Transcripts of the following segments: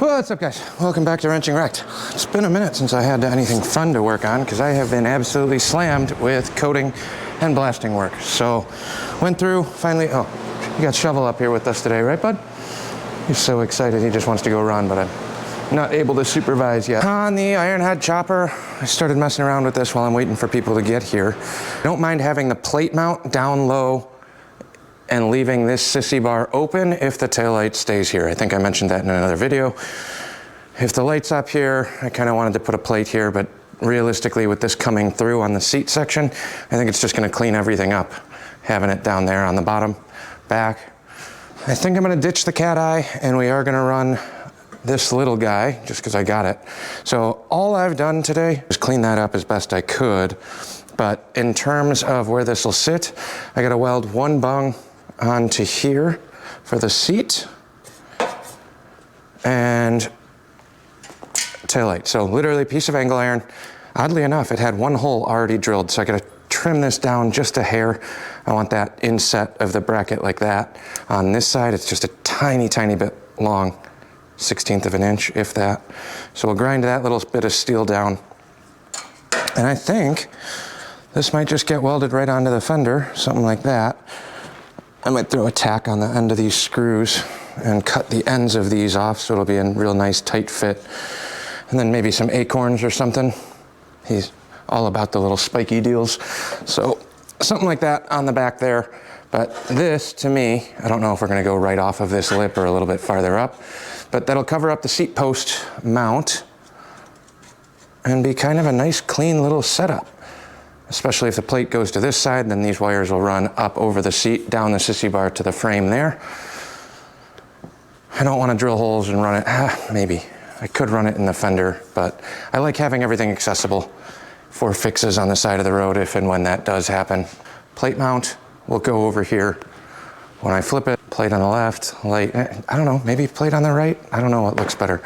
What's up, guys? Welcome back to Wrenching Wrecked. It's been a minute since I had anything fun to work on because I have been absolutely slammed with coating and blasting work. So went through, finally, oh, you got Shovel up here with us today, right, bud? He's so excited, he just wants to go run, but I'm not able to supervise yet. On the Ironhead chopper, I started messing around with this while I'm waiting for people to get here. I don't mind having the plate mount down low and leaving this sissy bar open if the taillight stays here. I think I mentioned that in another video. If the light's up here, I kind of wanted to put a plate here, but realistically with this coming through on the seat section, I think it's just gonna clean everything up, having it down there on the bottom, back. I think I'm gonna ditch the cat eye and we are gonna run this little guy just because I got it. So all I've done today is clean that up as best I could. But in terms of where this will sit, I gotta weld one bung onto here for the seat and taillight. So literally a piece of angle iron. Oddly enough, it had one hole already drilled, so I gotta trim this down just a hair. I want that inset of the bracket like that. On this side, it's just a tiny, tiny bit long, 1/16 of an inch, if that. So we'll grind that little bit of steel down. And I think this might just get welded right onto the fender, something like that. I might throw a tack on the end of these screws and cut the ends of these off so it'll be a real nice tight fit. And then maybe some acorns or something. He's all about the little spiky deals. So something like that on the back there. But this, to me, I don't know if we're gonna go right off of this lip or a little bit farther up, but that'll cover up the seat post mount and be kind of a nice clean little setup. Especially if the plate goes to this side, then these wires will run up over the seat, down the sissy bar to the frame there. I don't want to drill holes and run it, maybe. I could run it in the fender, but I like having everything accessible for fixes on the side of the road if and when that does happen. Plate mount will go over here. When I flip it, plate on the left, light, I don't know, maybe plate on the right? I don't know what looks better.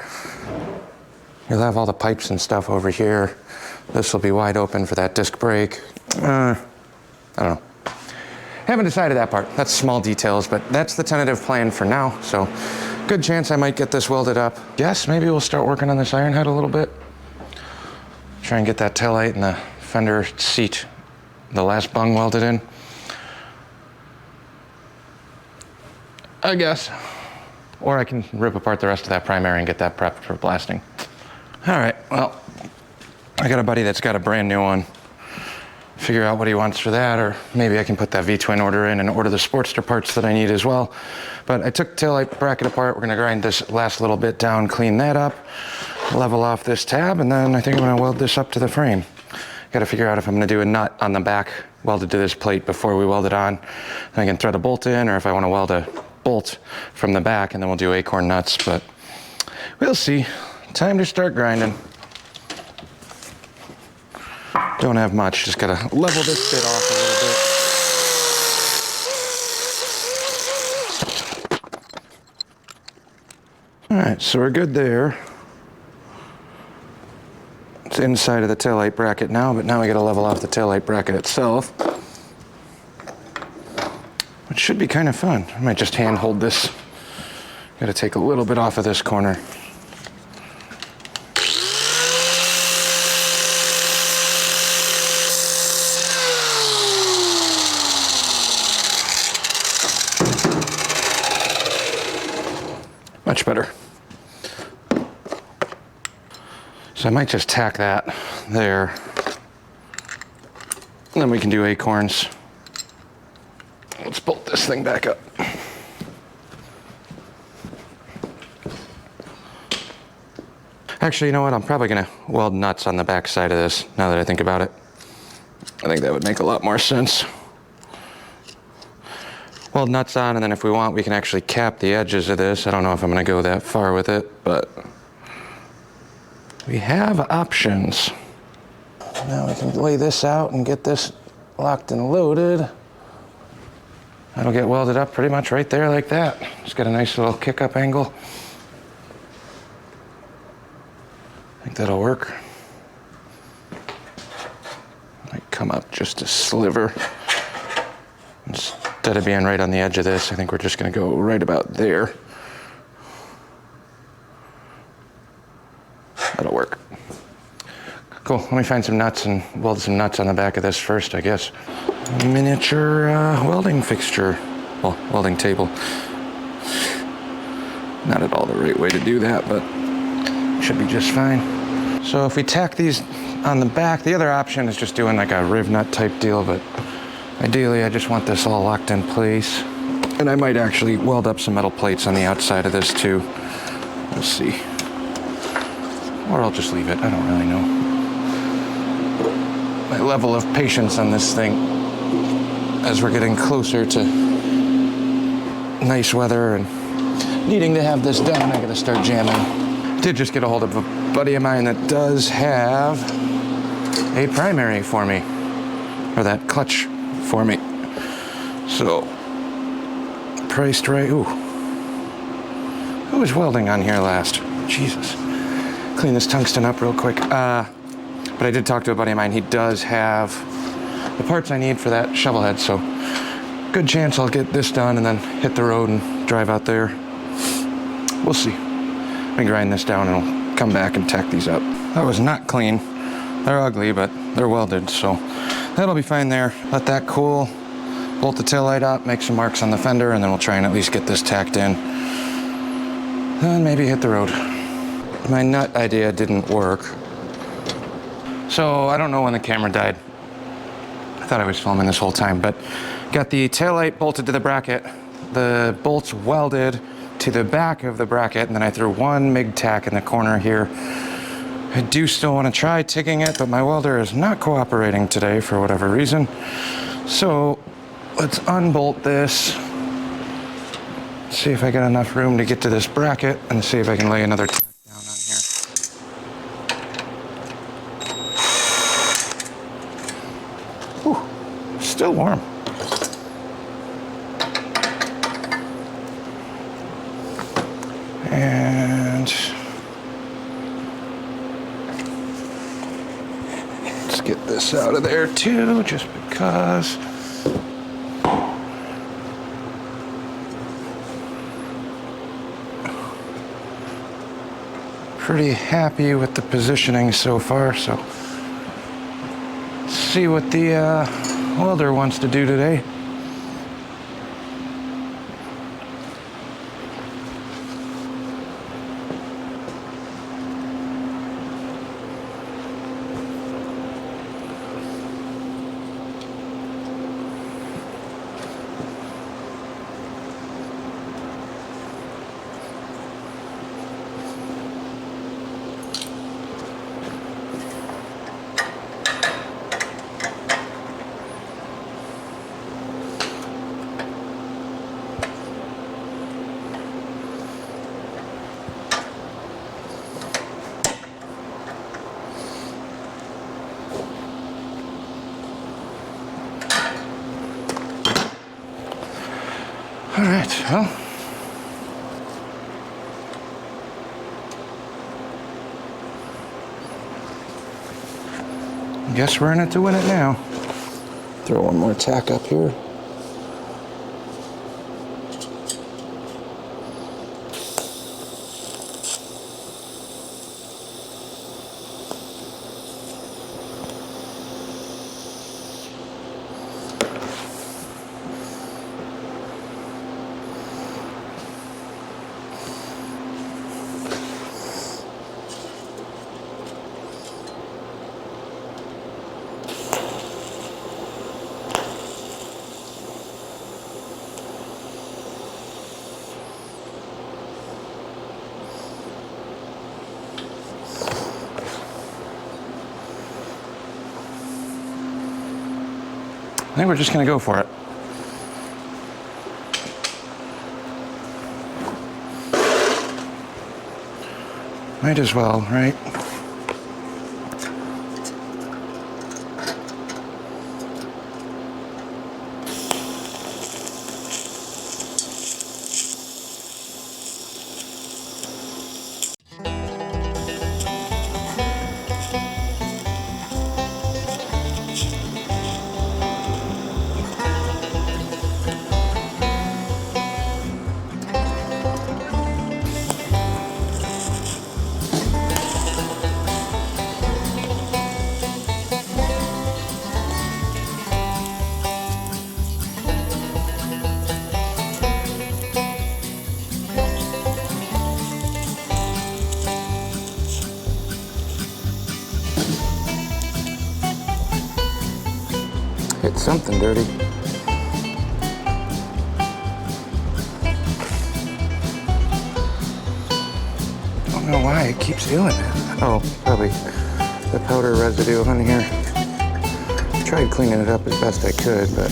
You'll have all the pipes and stuff over here. This will be wide open for that disc brake. I don't know. Haven't decided that part. That's small details, but that's the tentative plan for now. So good chance I might get this welded up. Yes, maybe we'll start working on this Ironhead a little bit. Try and get that taillight and the fender seat, the last bung welded in. I guess. Or I can rip apart the rest of that primary and get that prepped for blasting. All right, well, I got a buddy that's got a brand new one. Figure out what he wants for that, or maybe I can put that V-twin order in and order the Sportster parts that I need as well. But I took the taillight bracket apart. We're gonna grind this last little bit down, clean that up, level off this tab, and then I think I'm gonna weld this up to the frame. Gotta figure out if I'm gonna do a nut on the back welded to this plate before we weld it on. And I can thread a bolt in, or if I wanna weld a bolt from the back, and then we'll do acorn nuts, but we'll see. Time to start grinding. Don't have much, just gotta level this bit off a little bit. All right, so we're good there. It's inside of the taillight bracket now, but now we gotta level off the taillight bracket itself, which should be kind of fun. I might just hand hold this. Gotta take a little bit off of this corner. Much better. So I might just tack that there. And then we can do acorns. Let's bolt this thing back up. Actually, you know what? I'm probably gonna weld nuts on the back side of this, now that I think about it. I think that would make a lot more sense. Weld nuts on, and then if we want, we can actually cap the edges of this. I don't know if I'm gonna go that far with it, but we have options. Now we can lay this out and get this locked and loaded. That'll get welded up pretty much right there like that. It's got a nice little kick up angle. I think that'll work. Might come up just a sliver. Instead of being right on the edge of this, I think we're just gonna go right about there. That'll work. Cool, let me find some nuts and weld some nuts on the back of this first, I guess. Miniature welding fixture. Well, welding table. Not at all the right way to do that, but should be just fine. So if we tack these on the back, the other option is just doing like a riv nut type deal, but ideally I just want this all locked in place. And I might actually weld up some metal plates on the outside of this too. We'll see. Or I'll just leave it, I don't really know. My level of patience on this thing as we're getting closer to nice weather and needing to have this done, I gotta start jamming. Did just get a hold of a buddy of mine that does have a primary for me, or that clutch for me. So, priced right. Ooh. Who was welding on here last? Jesus. Clean this tungsten up real quick. But I did talk to a buddy of mine. He does have the parts I need for that shovelhead, so good chance I'll get this done and then hit the road and drive out there. We'll see. Let me grind this down and I'll come back and tack these up. That was not clean. They're ugly, but they're welded, so that'll be fine there. Let that cool. Bolt the taillight up, make some marks on the fender, and then we'll try and at least get this tacked in. Then maybe hit the road. My nut idea didn't work. So I don't know when the camera died. I thought I was filming this whole time, but got the taillight bolted to the bracket, the bolts welded to the back of the bracket, and then I threw one MIG tack in the corner here. I do still want to try TIGging it, but my welder is not cooperating today for whatever reason. So let's unbolt this, see if I got enough room to get to this bracket, and see if I can lay another tack down on here. Whew, still warm. And let's get this out of there too, just because. Pretty happy with the positioning so far, so let's see what the welder wants to do today. All right, well, guess we're in it to win it now. Throw one more tack up here. I think we're just gonna go for it. Might as well, right? hit something dirty. I don't know why it keeps doing that. Oh, probably the powder residue on here. I tried cleaning it up as best I could, but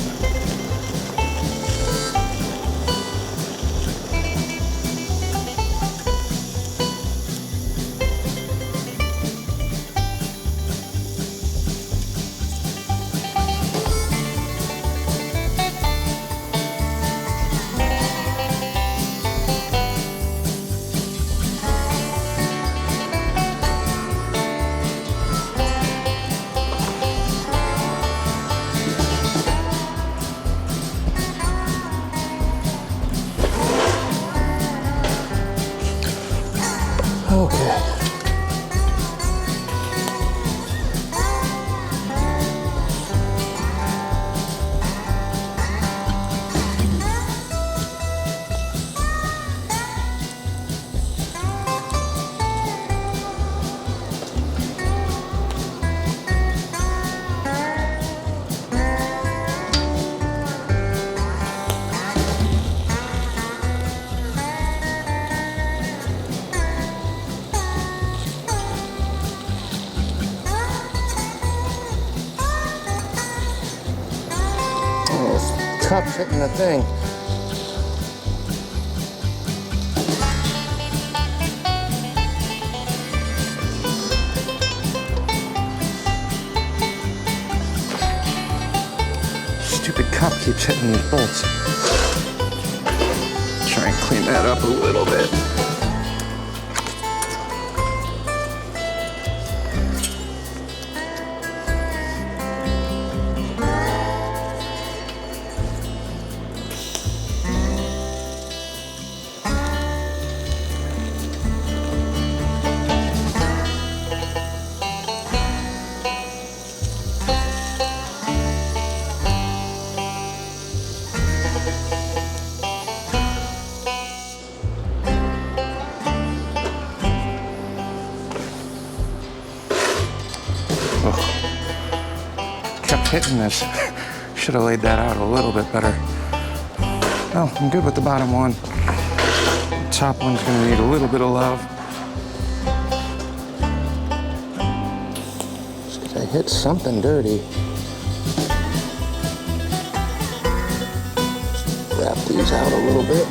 okay. Cups hitting the thing. Stupid cup keeps hitting these bolts. Try and clean that up a little bit. Kept hitting this. Should have laid that out a little bit better. Oh, I'm good with the bottom one. The top one's gonna need a little bit of love. Just 'cause I hit something dirty. Wrap these out a little bit.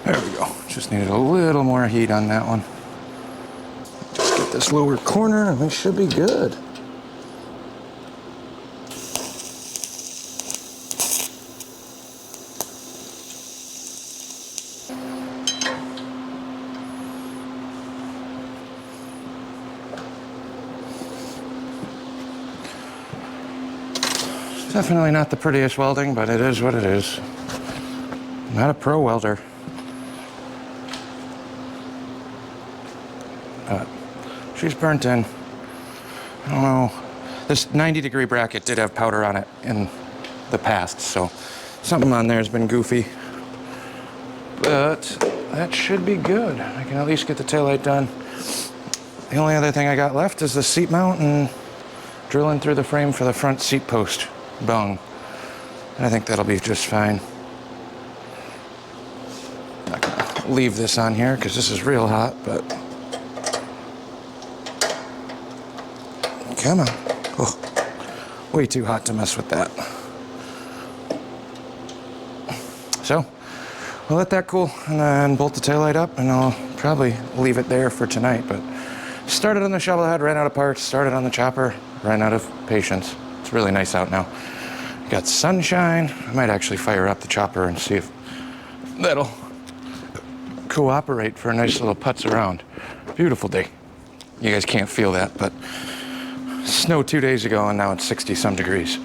There we go. Just needed a little more heat on that one. Just get this lower corner and we should be good. Definitely not the prettiest welding, but it is what it is. I'm not a pro welder. But she's burnt in. I don't know. This 90-degree bracket did have powder on it in the past, so something on there has been goofy. But that should be good. I can at least get the taillight done. The only other thing I got left is the seat mount and drilling through the frame for the front seat post bung. And I think that'll be just fine. Not gonna leave this on here because this is real hot, but come on. Oh, way too hot to mess with that. So we'll let that cool and then bolt the taillight up, and I'll probably leave it there for tonight. But started on the shovelhead, ran out of parts, started on the chopper, ran out of patience. It's really nice out now. Got sunshine. I might actually fire up the chopper and see if that'll cooperate for a nice little putz around. Beautiful day. You guys can't feel that, but snowed 2 days ago and now it's 60-some degrees.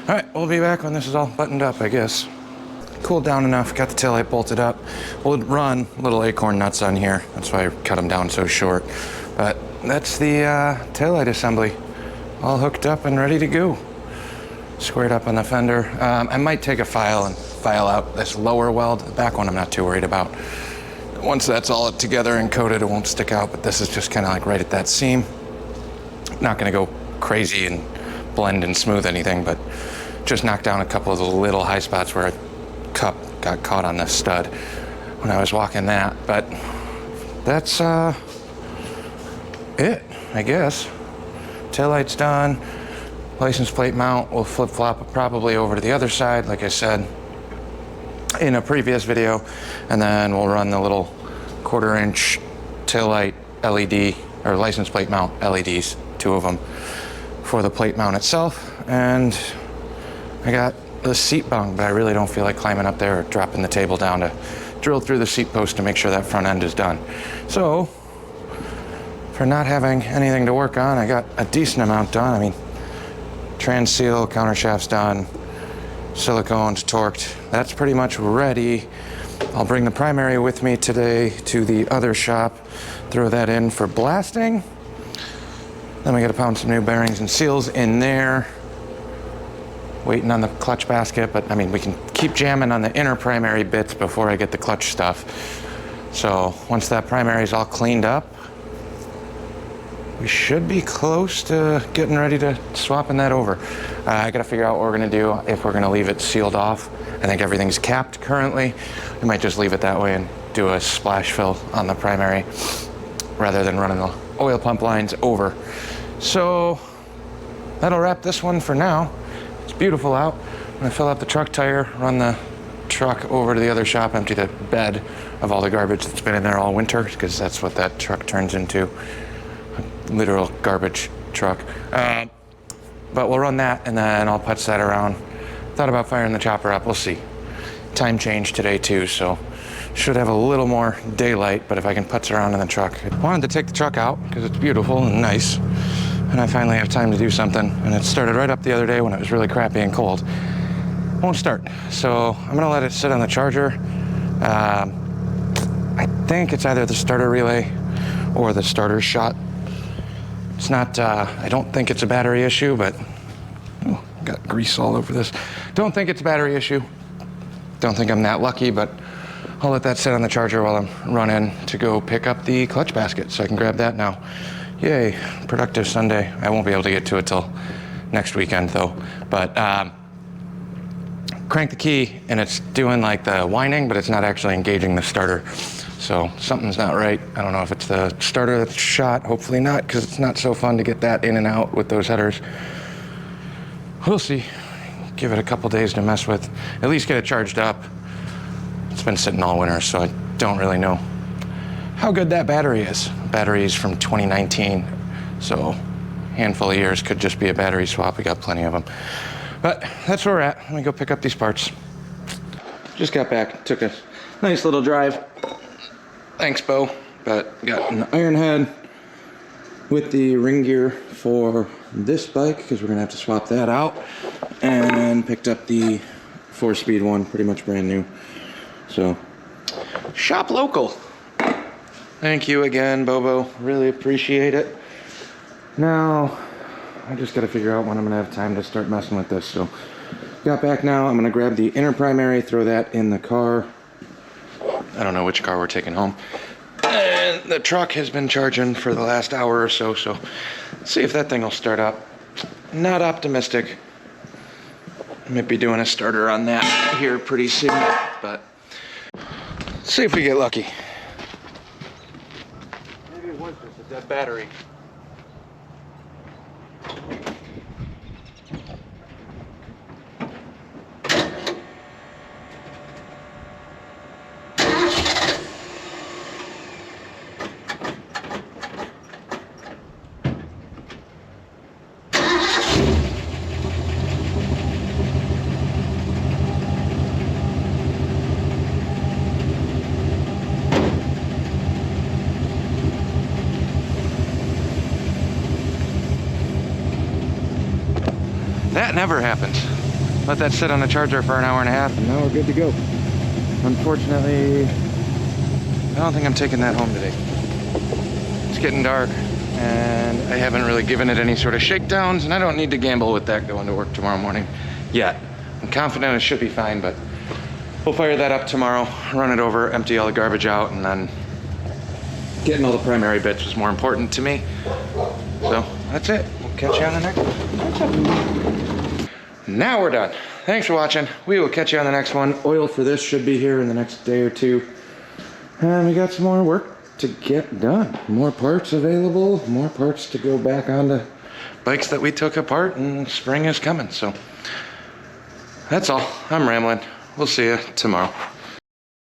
All right, we'll be back when this is all buttoned up, I guess. cooled down enough, got the taillight bolted up. We'll run little acorn nuts on here. That's why I cut them down so short. But that's the taillight assembly, all hooked up and ready to go. Squared up on the fender. I might take a file and file out this lower weld. The back one I'm not too worried about. Once that's all together and coated, it won't stick out, but this is just kind of like right at that seam. Not gonna go crazy and blend and smooth anything, but just knock down a couple of the little high spots where a cup got caught on the stud when I was walking that. But that's it, I guess. Taillight's done. License plate mount will flip-flop probably over to the other side, like I said in a previous video, and then we'll run the little 1/4 inch taillight LED or license plate mount LEDs, 2 of them for the plate mount itself. And I got the seat bung, but I really don't feel like climbing up there or dropping the table down to drill through the seat post to make sure that front end is done. So for not having anything to work on, I got a decent amount done. I mean, trans seal, countershaft's done, silicone's torqued. That's pretty much ready. I'll bring the primary with me today to the other shop, throw that in for blasting. Then we gotta pound some new bearings and seals in there. Waiting on the clutch basket, but I mean, we can keep jamming on the inner primary bits before I get the clutch stuff. So once that primary is all cleaned up, we should be close to getting ready to swapping that over. I gotta figure out what we're gonna do, if we're gonna leave it sealed off. I think everything's capped currently. We might just leave it that way and do a splash fill on the primary rather than running the oil pump lines over. So that'll wrap this one for now. It's beautiful out. I'm gonna fill up the truck tire, run the truck over to the other shop, empty the bed of all the garbage that's been in there all winter, because that's what that truck turns into. Literal garbage truck. But we'll run that and then I'll putz that around. Thought about firing the chopper up, we'll see. Time change today too, so should have a little more daylight, but if I can putz around in the truck. I wanted to take the truck out because it's beautiful and nice, and I finally have time to do something. And it started right up the other day when it was really crappy and cold. Won't start, so I'm gonna let it sit on the charger. I think it's either the starter relay or the starter shot. It's not, I don't think it's a battery issue, but oh, got grease all over this. Don't think it's a battery issue. Don't think I'm that lucky, but I'll let that sit on the charger while I'm running to go pick up the clutch basket so I can grab that now. Yay, productive Sunday. I won't be able to get to it till next weekend though, but crank the key and it's doing like the whining, but it's not actually engaging the starter. So something's not right. I don't know if it's the starter that's shot, hopefully not, because it's not so fun to get that in and out with those headers. We'll see. Give it a couple days to mess with, at least get it charged up. It's been sitting all winter, so I don't really know how good that battery is. Battery is from 2019, so handful of years, could just be a battery swap. We got plenty of them. But that's where we're at. Let me go pick up these parts. Just got back, took a nice little drive. Thanks, Bo. But got an Ironhead with the ring gear for this bike because we're gonna have to swap that out, and picked up the 4-speed one, pretty much brand new. So shop local. Thank you again, Bobo. Really appreciate it. Now I just got to figure out when I'm gonna have time to start messing with this. So got back now. I'm gonna grab the inner primary, throw that in the car. I don't know which car we're taking home. And the truck has been charging for the last hour or so, so let's see if that thing will start up. Not optimistic. I might be doing a starter on that here pretty soon, but let's see if we get lucky. Maybe it was just a dead battery. That never happens. Let that sit on the charger for an hour and a half and now we're good to go. Unfortunately, I don't think I'm taking that home today. It's getting dark, and I haven't really given it any sort of shakedowns, and I don't need to gamble with that going to work tomorrow morning yet. I'm confident it should be fine, but we'll fire that up tomorrow, run it over, empty all the garbage out, and then getting all the primary bits was more important to me. So that's it. We'll catch you on the next one. Now we're done. Thanks for watching. We will catch you on the next one. Oil for this should be here in the next day or two. And we got some more work to get done. More parts available, more parts to go back onto bikes that we took apart, and spring is coming. So that's all. I'm rambling. We'll see you tomorrow.